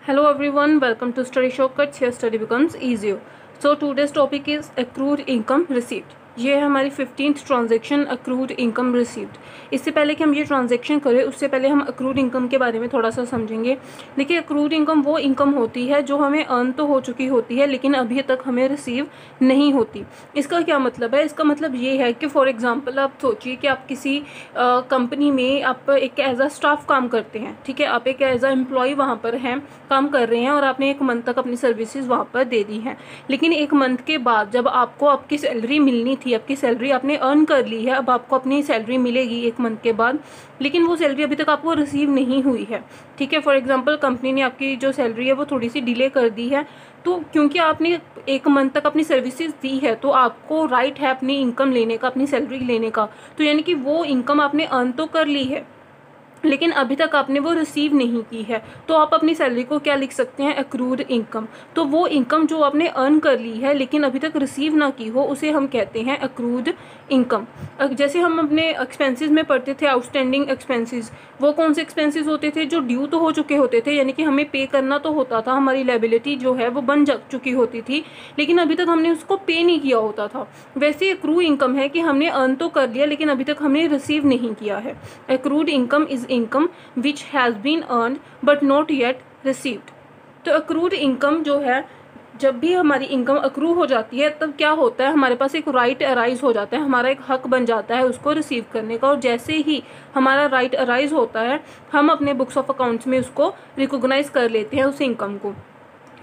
Hello everyone, welcome to Study Shortcuts. Here study becomes easier. So today's topic is accrued income received. ये है हमारी 15th transaction accrued income received. इससे पहले कि हम ये ट्रांजेक्शन करें उससे पहले हम अक्रूड इनकम के बारे में थोड़ा सा समझेंगे। देखिए, अक्रूड इनकम वो इनकम होती है जो हमें अर्न तो हो चुकी होती है लेकिन अभी तक हमें रिसीव नहीं होती। इसका क्या मतलब है? इसका मतलब ये है कि फॉर एग्जांपल आप सोचिए कि आप किसी कंपनी में आप एक एज अ स्टाफ काम करते हैं, ठीक है। आप एक एज अ एम्प्लॉय वहाँ पर हैं, काम कर रहे हैं और आपने एक मंथ तक अपनी सर्विसेज वहाँ पर दे दी हैं। लेकिन एक मंथ के बाद जब आपको आपकी सैलरी मिलनी थी, आपकी सैलरी आपने अर्न कर ली है, अब आपको अपनी सैलरी मिलेगी एक मंथ के बाद, लेकिन वो सैलरी अभी तक आपको रिसीव नहीं हुई है, ठीक है। फॉर एग्जांपल कंपनी ने आपकी जो सैलरी है वो थोड़ी सी डिले कर दी है, तो क्योंकि आपने एक मंथ तक अपनी सर्विसेज दी है तो आपको राइट है अपनी इनकम लेने का, अपनी सैलरी लेने का। तो यानी कि वो इनकम आपने अर्न तो कर ली है लेकिन अभी तक आपने वो रिसीव नहीं की है, तो आप अपनी सैलरी को क्या लिख सकते हैं? Accrued income. तो वो इनकम जो आपने अर्न कर ली है लेकिन अभी तक रिसीव ना की हो उसे हम कहते हैं अक्रूड इनकम। जैसे हम अपने एक्सपेंसेस में पढ़ते थे आउटस्टैंडिंग एक्सपेंसेस, वो कौन से एक्सपेंसेस होते थे? जो ड्यू तो हो चुके होते थे, यानी कि हमें पे करना तो होता था, हमारी लायबिलिटी जो है वो बन चुकी होती थी लेकिन अभी तक हमने उसको पे नहीं किया होता था। वैसे अक्रू इनकम है कि हमने अर्न तो कर लिया लेकिन अभी तक हमने रिसीव नहीं किया है। Accrued income is income which has been earned but not yet received. तो अक्रूड इनकम जो है, जब भी हमारी इनकम अक्रू हो जाती है तब क्या होता है? हमारे पास एक राइट अराइज हो जाता है, हमारा एक हक बन जाता है उसको रिसीव करने का। और जैसे ही हमारा राइट अराइज होता है हम अपने बुक्स ऑफ अकाउंट्स में उसको रिकॉग्नाइज कर लेते हैं उस इनकम को,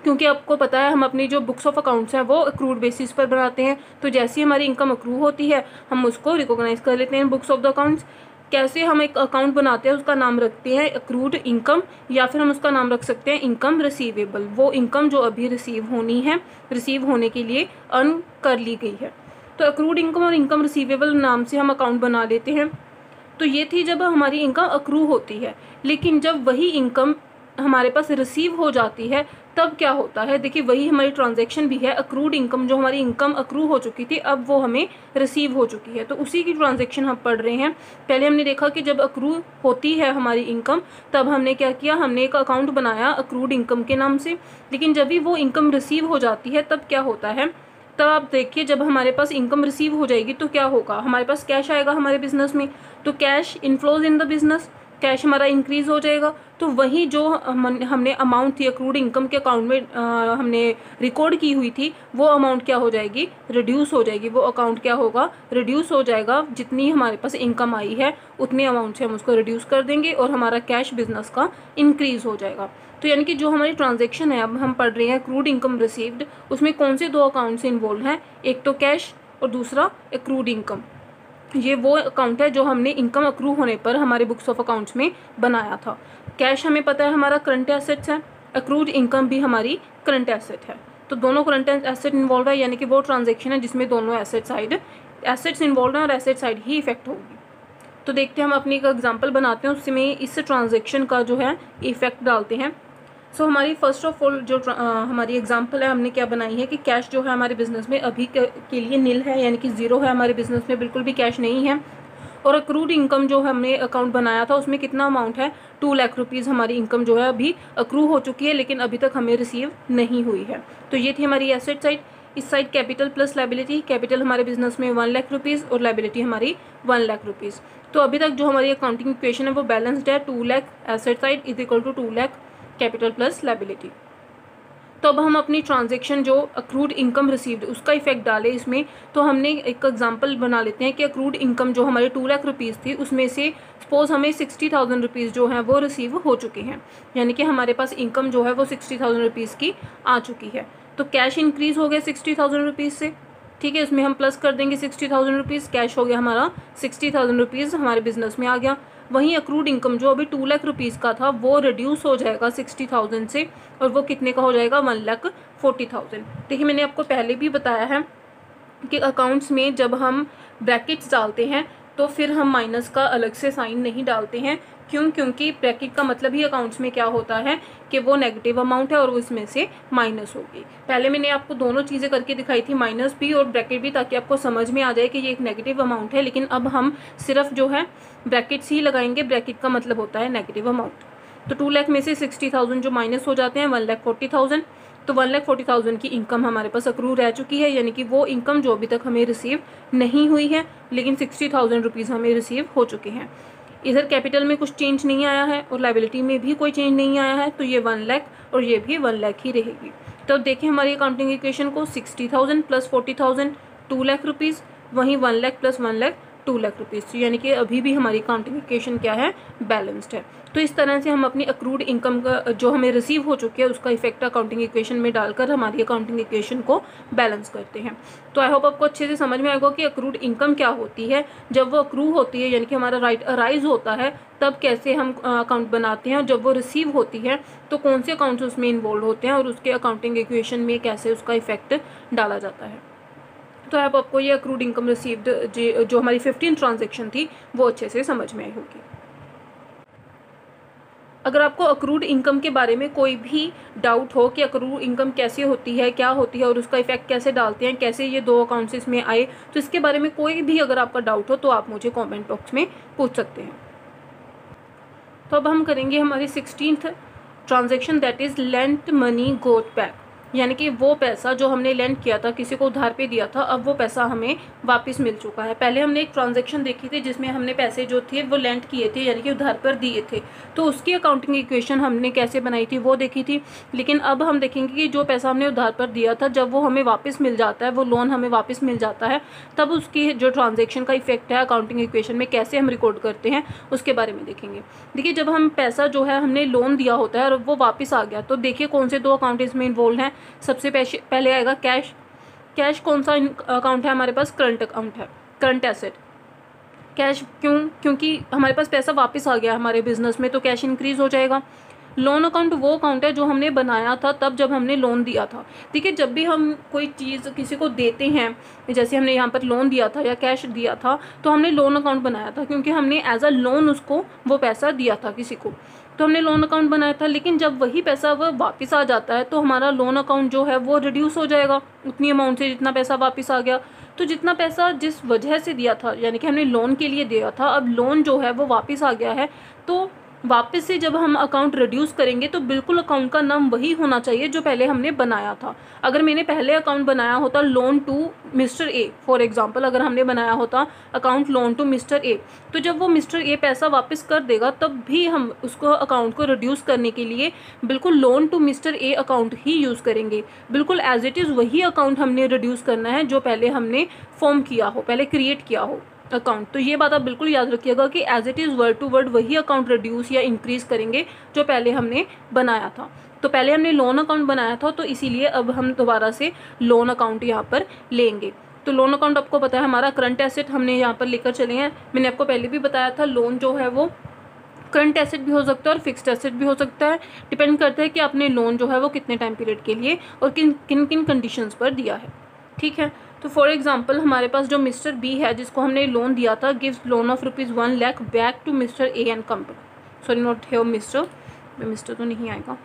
क्योंकि आपको पता है हम अपनी जो बुक्स ऑफ अकाउंट्स हैं वो अक्रूड बेसिस पर बनाते हैं। तो जैसे ही हमारी इनकम अक्रू होती है हम उसको रिकॉग्नाइज कर लेते हैं बुक्स ऑफ द अकाउंट्स। कैसे हम एक अकाउंट बनाते हैं, उसका नाम रखते हैं अक्रूड इनकम, या फिर हम उसका नाम रख सकते हैं इनकम रिसीवेबल। वो इनकम जो अभी रिसीव होनी है, रिसीव होने के लिए अर्न कर ली गई है। तो अक्रूड इनकम और इनकम रिसीवेबल नाम से हम अकाउंट बना लेते हैं। तो ये थी जब हमारी इनकम अक्रू होती है, लेकिन जब वही इनकम हमारे पास रिसीव हो जाती है तब क्या होता है? देखिए, वही हमारी ट्रांजैक्शन भी है। अक्रूड इनकम, जो हमारी इनकम अक्रू हो चुकी थी अब वो हमें रिसीव हो चुकी है, तो उसी की ट्रांजैक्शन हम पढ़ रहे हैं। पहले हमने देखा कि जब अक्रू होती है हमारी इनकम तब हमने क्या किया? हमने एक अकाउंट बनाया अक्रूड इनकम के नाम से। लेकिन जब भी वो इनकम रिसीव हो जाती है तब क्या होता है? तब आप देखिए, जब हमारे पास इनकम रिसीव हो जाएगी तो क्या होगा? हमारे पास कैश आएगा हमारे बिजनेस में, तो cash inflows in the business, cash हमारा इंक्रीज हो जाएगा। तो वही जो हमने अमाउंट थी अक्रूड इनकम के अकाउंट में हमने रिकॉर्ड की हुई थी, वो अमाउंट क्या हो जाएगी? रिड्यूस हो जाएगी। वो अकाउंट क्या होगा? रिड्यूस हो जाएगा। जितनी हमारे पास इनकम आई है उतने अमाउंट से हम उसको रिड्यूस कर देंगे और हमारा कैश बिजनेस का इंक्रीज हो जाएगा। तो यानी कि जो हमारी ट्रांजेक्शन है, अब हम पढ़ रहे हैं अक्रूड इनकम रिसीव्ड, उसमें कौन से दो अकाउंट से इन्वॉल्व हैं? एक तो कैश और दूसरा अक्रूड इनकम। ये वो अकाउंट है जो हमने इनकम अक्रू होने पर हमारे बुक्स ऑफ अकाउंट्स में बनाया था। कैश हमें पता है हमारा करंट एसेट्स है, अक्रूड इनकम भी हमारी करंट एसेट है। तो दोनों करंट एसेट इन्वॉल्व है, यानी कि वो ट्रांजेक्शन है जिसमें दोनों एसेट्स इन्वॉल्व हैं और एसेट साइड ही इफेक्ट होगी। तो देखते हैं, हम अपनी एक एग्जाम्पल बनाते हैं, उसमें इस ट्रांजेक्शन का जो है इफेक्ट डालते हैं। सो हमारी फर्स्ट ऑफ ऑल जो हमारी एग्जांपल है, हमने क्या बनाई है कि कैश जो है हमारे बिजनेस में अभी के लिए नील है, यानी कि ज़ीरो है। हमारे बिजनेस में बिल्कुल भी कैश नहीं है। और अक्रूड इनकम जो हमने अकाउंट बनाया था उसमें कितना अमाउंट है? 2 लाख रुपीज़ हमारी इनकम जो है अभी अक्रू हो चुकी है लेकिन अभी तक हमें रिसीव नहीं हुई है। तो ये थी हमारी एसेट साइड। इस side capital plus liability. Capital हमारे बिजनेस में 1 लाख रुपीज़ और लायबिलिटी हमारी 1 लाख रुपीज़। तो अभी तक जो हमारी अकाउंटिंग इक्वेशन है वो बैलेंस्ड है। 2 lakh asset side is equal to 2 lakh capital plus liability. तो अब हम अपनी ट्रांजैक्शन जो अक्रूड इनकम रिसीव्ड उसका इफेक्ट डालें इसमें। तो हमने एक एग्जांपल बना लेते हैं कि अक्रूड इनकम जो हमारे 2 लाख रुपीज़ थी उसमें से सपोज हमें 60,000 रुपीज़ जो हैं वो रिसीव हो चुके हैं, यानी कि हमारे पास इनकम जो है वो 60,000 रुपीज़ की आ चुकी है। तो कैश इंक्रीज़ हो गया 60,000 रुपीज़ से, ठीक है। इसमें हम प्लस कर देंगे 60,000 रुपीज़, कैश हो गया हमारा 60,000 रुपीज़ हमारे बिजनेस में आ गया। वहीं अक्रूड इनकम जो अभी 2 लाख रुपीज़ का था वो रिड्यूस हो जाएगा 60,000 से, और वो कितने का हो जाएगा? 1,40,000। देखिए, मैंने आपको पहले भी बताया है कि अकाउंट्स में जब हम ब्रैकेट्स डालते हैं तो फिर हम माइनस का अलग से साइन नहीं डालते हैं। क्यों? क्योंकि ब्रैकेट का मतलब ही अकाउंट्स में क्या होता है कि वो नेगेटिव अमाउंट है और वो इसमें से माइनस होगी। पहले मैंने आपको दोनों चीज़ें करके दिखाई थी, माइनस भी और ब्रैकेट भी, ताकि आपको समझ में आ जाए कि ये एक नेगेटिव अमाउंट है। लेकिन अब हम सिर्फ जो है ब्रैकेट्स ही लगाएंगे, ब्रैकेट का मतलब होता है नेगेटिव अमाउंट। तो 2 लाख में से 60,000 जो माइनस हो जाते हैं 1,40,000, तो 1,40,000 की इनकम हमारे पास अक्रू रह चुकी है, यानी कि वो इनकम जो अभी तक हमें रिसीव नहीं हुई है, लेकिन 60,000 रुपीज़ हमें रिसीव हो चुके हैं। इधर कैपिटल में कुछ चेंज नहीं आया है और लाइबिलिटी में भी कोई चेंज नहीं आया है, तो ये 1 लाख और ये भी 1 लाख ही रहेगी। तो देखिए हमारी अकाउंटिंग इक्वेशन को 60,000 प्लस 40,000 2 लाख रुपीज़, वहीं 1 लाख प्लस 1 लाख 2 लाख रुपीज़, यानी कि अभी भी हमारी अकाउंटिंग इक्वेशन क्या है, बैलेंस्ड है। तो इस तरह से हम अपनी अक्रूड इनकम का जो हमें रिसीव हो चुकी है उसका इफेक्ट अकाउंटिंग इक्वेशन में डालकर हमारी अकाउंटिंग इक्वेशन को बैलेंस करते हैं। तो आई होप आपको अच्छे से समझ में आएगा कि अक्रूड इनकम क्या होती है, जब वो अक्रू होती है यानी कि हमारा राइट अराइज होता है तब कैसे हम अकाउंट बनाते हैं, और जब वो रिसीव होती है तो कौन से अकाउंट्स उसमें इन्वॉल्व होते हैं और उसके अकाउंटिंग इक्वेशन में कैसे उसका इफेक्ट डाला जाता है। तो अब आपको ये अक्रूड इनकम रिसीव्ड जो हमारी 15 ट्रांजेक्शन थी वो अच्छे से समझ में आई होगी। अगर आपको अक्रूड इनकम के बारे में कोई भी डाउट हो कि अक्रूड इनकम कैसे होती है, क्या होती है और उसका इफेक्ट कैसे डालते हैं, कैसे ये 2 अकाउंट्स इसमें आए, तो इसके बारे में कोई भी अगर आपका डाउट हो तो आप मुझे कमेंट बॉक्स में पूछ सकते हैं। तो अब हम करेंगे हमारी 16th transaction, that is lent money got back, यानी कि वो पैसा जो हमने लेंट किया था, किसी को उधार पे दिया था, अब वो पैसा हमें वापस मिल चुका है। पहले हमने एक ट्रांजैक्शन देखी थी जिसमें हमने पैसे जो थे वो लेंट किए थे, यानी कि उधार पर दिए थे, तो उसकी अकाउंटिंग इक्वेशन हमने कैसे बनाई थी वो देखी थी। लेकिन अब हम देखेंगे कि जो पैसा हमने उधार पर दिया था जब वो हमें वापस मिल जाता है, वो लोन हमें वापस मिल जाता है, तब उसकी जो ट्रांजेक्शन का इफेक्ट है अकाउंटिंग इक्वेशन में कैसे हम रिकॉर्ड करते हैं उसके बारे में देखेंगे। देखिए जब हम पैसा जो है हमने लोन दिया होता है और वो वापस आ गया, तो देखिए कौन से 2 अकाउंट इसमें इन्वॉल्व हैं। सबसे पहले आएगा कैश। कैश कौन सा अकाउंट है हमारे पास, करंट अकाउंट है, करंट एसेट। कैश क्योंकि हमारे पास पैसा वापस आ गया हमारे बिजनेस में, तो कैश इंक्रीज हो जाएगा। लोन अकाउंट वो अकाउंट है जो हमने बनाया था तब जब हमने लोन दिया था। ठीक है, जब भी हम कोई चीज़ किसी को देते हैं, जैसे हमने यहाँ पर लोन दिया था या कैश दिया था, तो हमने लोन अकाउंट बनाया था क्योंकि हमने एज अ लोन उसको वो पैसा दिया था किसी को, तो हमने लोन अकाउंट बनाया था। लेकिन जब वही पैसा वो वापस आ जाता है तो हमारा लोन अकाउंट जो है वो रिड्यूस हो जाएगा उतनी अमाउंट से जितना पैसा वापस आ गया। तो जितना पैसा जिस वजह से दिया था, यानी कि हमने लोन के लिए दिया था, अब लोन जो है वो वापस आ गया है, तो वापस से जब हम अकाउंट रिड्यूस करेंगे तो बिल्कुल अकाउंट का नाम वही होना चाहिए जो पहले हमने बनाया था। अगर मैंने पहले अकाउंट बनाया होता loan to mister A, for example अगर हमने बनाया होता account loan to mister A, तो जब वो मिस्टर ए पैसा वापस कर देगा तब भी हम उसको अकाउंट को रिड्यूस करने के लिए बिल्कुल loan to mister A account ही यूज़ करेंगे। बिल्कुल एज इट इज़ वही अकाउंट हमने रिड्यूस करना है जो पहले हमने फॉर्म किया हो, पहले क्रिएट किया हो अकाउंट। तो ये बात आप बिल्कुल याद रखिएगा कि as it is word to word वही अकाउंट रिड्यूस या इंक्रीज करेंगे जो पहले हमने बनाया था। तो पहले हमने लोन अकाउंट बनाया था, तो इसीलिए अब हम दोबारा से लोन अकाउंट यहाँ पर लेंगे। तो लोन अकाउंट आपको पता है हमारा करंट एसेट हमने यहाँ पर लेकर चले हैं। मैंने आपको पहले भी बताया था लोन जो है वो करंट एसेट भी हो सकता है और फिक्स्ड एसेट भी हो सकता है, डिपेंड करता है कि आपने लोन जो है वो कितने टाइम पीरियड के लिए और किन किन कंडीशंस पर दिया है। ठीक है, तो फॉर एग्जांपल हमारे पास जो मिस्टर बी है जिसको हमने लोन दिया था, gives loan of ₹1 lakh back to mister A and company, sorry not here mister तो नहीं आएगा,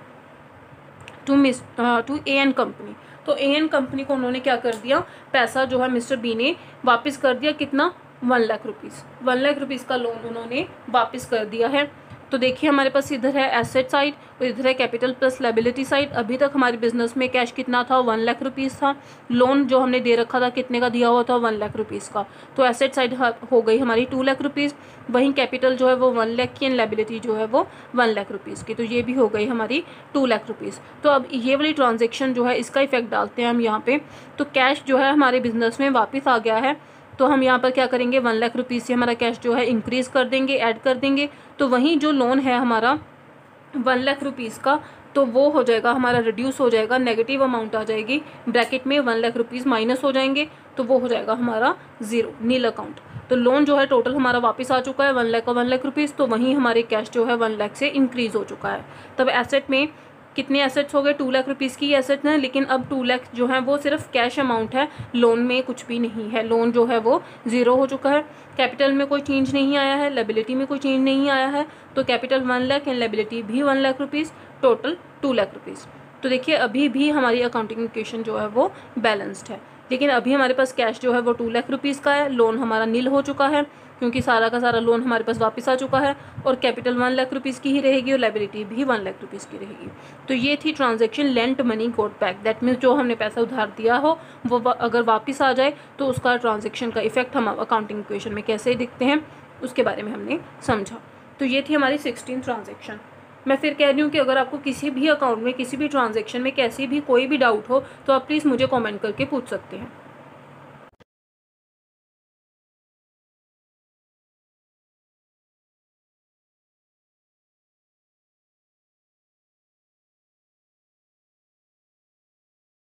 टू ए एंड कंपनी। तो ए एंड कंपनी को उन्होंने क्या कर दिया, पैसा जो है मिस्टर बी ने वापस कर दिया, कितना, 1 लाख रुपीज़। 1 लाख रुपीज़ का लोन उन्होंने वापस कर दिया है। तो देखिए हमारे पास इधर है एसेट साइड और इधर है कैपिटल प्लस लायबिलिटी साइड। अभी तक हमारे बिजनेस में कैश कितना था, 1 लाख रुपीज़ था। लोन जो हमने दे रखा था कितने का दिया हुआ था, 1 लाख रुपीज़ का। तो एसेट साइड हो गई हमारी 2 लाख रुपीज़, वहीं कैपिटल जो है वो 1 लाख की एंड लायबिलिटी जो है वो 1 लाख रुपीज़ की, तो ये भी हो गई हमारी 2 लाख रुपीज़। तो अब ये वाली ट्रांजेक्शन जो है इसका इफेक्ट डालते हैं हम यहाँ पे। तो कैश जो है हमारे बिजनेस में वापस आ गया है, तो हम यहाँ पर क्या करेंगे, 1 लाख रुपीज़ से हमारा कैश जो है इंक्रीज़ कर देंगे, ऐड कर देंगे। तो वहीं जो लोन है हमारा 1 लाख रुपीज़ का, तो वो हो जाएगा हमारा रिड्यूस हो जाएगा, नेगेटिव अमाउंट आ जाएगी, ब्रैकेट में 1 लाख रुपीज़ माइनस हो जाएंगे, तो वो हो जाएगा हमारा 0, नील अकाउंट। तो लोन जो है टोटल हमारा वापस आ चुका है 1 लाख का 1 लाख रुपीज़, तो वहीं हमारे कैश जो है 1 लाख से इंक्रीज़ हो चुका है। तब एसेट में कितने एसेट्स हो गए, 2 लाख रुपीज़ की एसेट हैं, लेकिन अब 2 लाख जो है वो सिर्फ कैश अमाउंट है, लोन में कुछ भी नहीं है, लोन जो है वो 0 हो चुका है। कैपिटल में कोई चेंज नहीं आया है, लायबिलिटी में कोई चेंज नहीं आया है, तो कैपिटल 1 लाख एंड लायबिलिटी भी 1 lakh rupees, total 2 lakh rupees. तो देखिए अभी भी हमारी अकाउंटिंग इक्वेशन जो है वो बैलेंस्ड है, लेकिन अभी हमारे पास कैश जो है वो 2 लाख रुपीज़ का है, लोन हमारा नील हो चुका है, क्योंकि सारा का सारा लोन हमारे पास वापस आ चुका है और कैपिटल 1 लाख रुपीज़ की ही रहेगी और लाइबिलिटी भी 1 लाख रुपीज़ की रहेगी। तो ये थी transaction lent money got back. That means जो हमने पैसा उधार दिया हो वो अगर वापस आ जाए तो उसका ट्रांजेक्शन का इफेक्ट हम अकाउंटिंग इक्वेशन में कैसे दिखते हैं उसके बारे में हमने समझा। तो ये थी हमारी 16 ट्रांजेक्शन। मैं फिर कह रही हूँ कि अगर आपको किसी भी अकाउंट में किसी भी ट्रांजेक्शन में कैसी भी कोई भी डाउट हो तो आप प्लीज़ मुझे कमेंट करके पूछ सकते हैं।